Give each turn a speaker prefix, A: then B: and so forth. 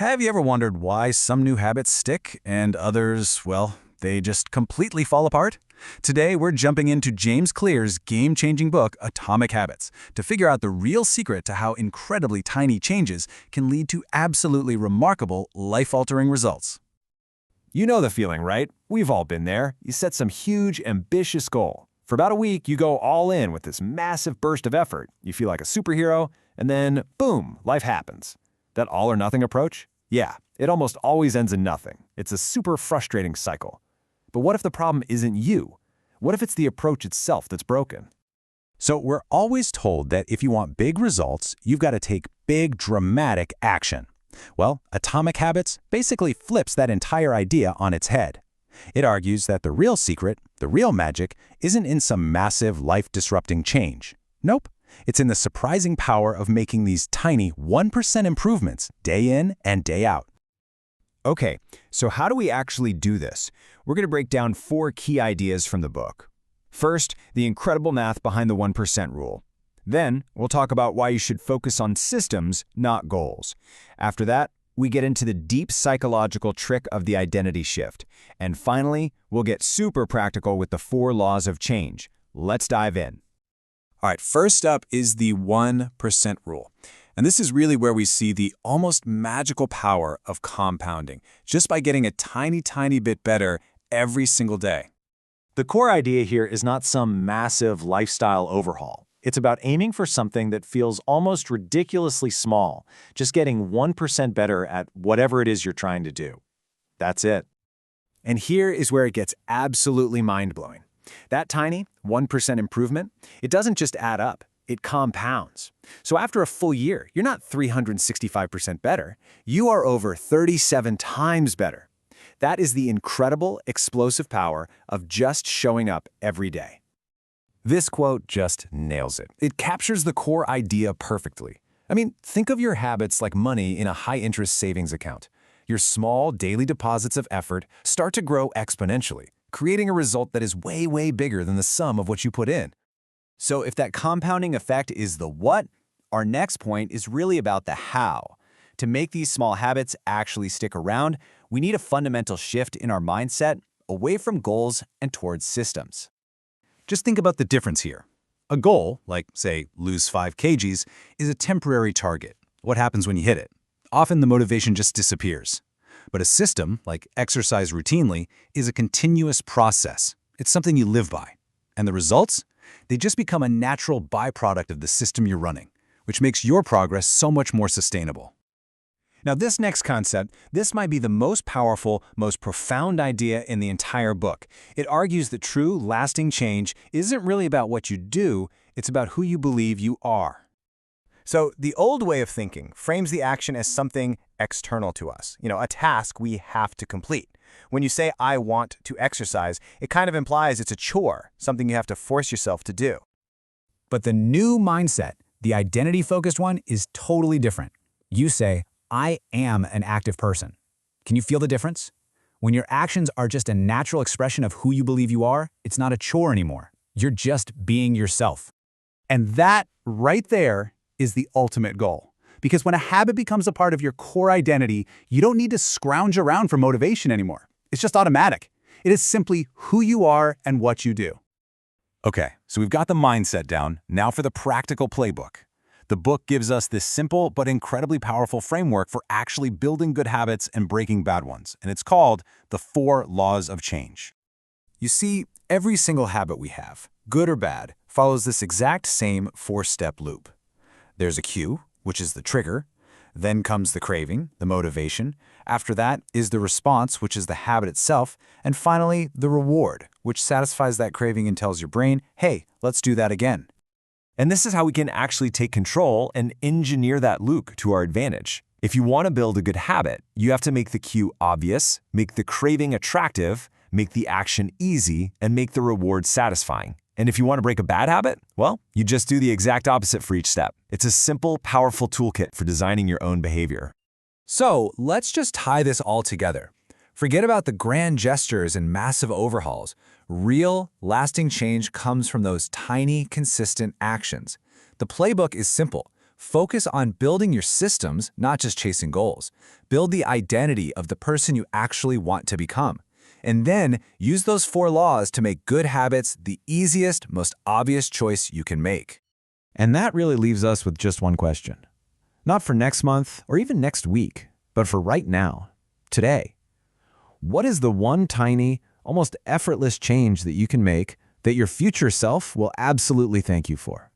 A: Have you ever wondered why some new habits stick and others, well, they just completely fall apart? Today, we're jumping into James Clear's game-changing book, Atomic Habits, to figure out the real secret to how incredibly tiny changes can lead to absolutely remarkable, life-altering results.
B: You know the feeling, right? We've all been there. You set some huge, ambitious goal. For about a week, you go all in with this massive burst of effort. You feel like a superhero, and then, boom, life happens. That all-or-nothing approach? Yeah, it almost always ends in nothing. It's a super frustrating cycle. But what if the problem isn't you? What if it's the approach itself that's broken?
A: So we're always told that if you want big results, you've got to take big, dramatic action. Well, Atomic Habits basically flips that entire idea on its head. It argues that the real secret, the real magic, isn't in some massive, life-disrupting change. Nope. It's in the surprising power of making these tiny 1% improvements day in and day out.
B: Okay, so how do we actually do this? We're going to break down 4 key ideas from the book. First, the incredible math behind the 1% rule. Then, we'll talk about why you should focus on systems, not goals. After that, we get into the deep psychological trick of the identity shift. And finally, we'll get super practical with the 4 laws of change. Let's dive in.
A: All right, first up is the 1% rule. And this is really where we see the almost magical power of compounding, just by getting a tiny bit better every single day.
B: The core idea here is not some massive lifestyle overhaul. It's about aiming for something that feels almost ridiculously small, just getting 1% better at whatever it is you're trying to do. That's it. And here is where it gets absolutely mind-blowing. That tiny 1% improvement, it doesn't just add up, it compounds. So after a full year, you're not 365% better, you are over 37 times better. That is the incredible, explosive power of just showing up every day. This quote just nails it. It captures the core idea perfectly. I mean, think of your habits like money in a high-interest savings account. Your small daily deposits of effort start to grow exponentially, creating a result that is way bigger than the sum of what you put in. So if that compounding effect is the what, our next point is really about the how. To make these small habits actually stick around, we need a fundamental shift in our mindset away from goals and towards systems.
A: Just think about the difference here. A goal, like, say, lose 5 kgs, is a temporary target. What happens when you hit it? Often the motivation just disappears. But a system, like exercise routinely, is a continuous process. It's something you live by. And the results? They just become a natural byproduct of the system you're running, which makes your progress so much more sustainable. Now, this next concept, this might be the most powerful, most profound idea in the entire book. It argues that true, lasting change isn't really about what you do, it's about who you believe you are.
B: So the old way of thinking frames the action as something external to us, a task we have to complete. When you say, I want to exercise, it kind of implies it's a chore, something you have to force yourself to do.
C: But the new mindset, the identity-focused one, is totally different. You say, I am an active person. Can you feel the difference? When your actions are just a natural expression of who you believe you are, it's not a chore anymore. You're just being yourself.
A: And that, right there, is the ultimate goal. Because when a habit becomes a part of your core identity, you don't need to scrounge around for motivation anymore. It's just automatic. It is simply who you are and what you do. Okay, so we've got the mindset down. Now for the practical playbook. The book gives us this simple but incredibly powerful framework for actually building good habits and breaking bad ones, and it's called the 4 Laws of Change. You see, every single habit we have, good or bad, follows this exact same 4-step loop. There's a cue, which is the trigger. Then comes the craving, the motivation. After that is the response, which is the habit itself. And finally, the reward, which satisfies that craving and tells your brain, hey, let's do that again.
B: And this is how we can actually take control and engineer that loop to our advantage. If you want to build a good habit, you have to make the cue obvious, make the craving attractive, make the action easy, and make the reward satisfying. And if you want to break a bad habit, well, you just do the exact opposite for each step. It's a simple, powerful toolkit for designing your own behavior.
C: So let's just tie this all together. Forget about the grand gestures and massive overhauls. Real, lasting change comes from those tiny, consistent actions. The playbook is simple.
D: Focus on building your systems, not just chasing goals. Build the identity of the person you actually want to become. And then use those 4 laws to make good habits the easiest, most obvious choice you can make.
E: And that really leaves us with just one question. Not for next month or even next week, but for right now, today. What is the one tiny, almost effortless change that you can make that your future self will absolutely thank you for?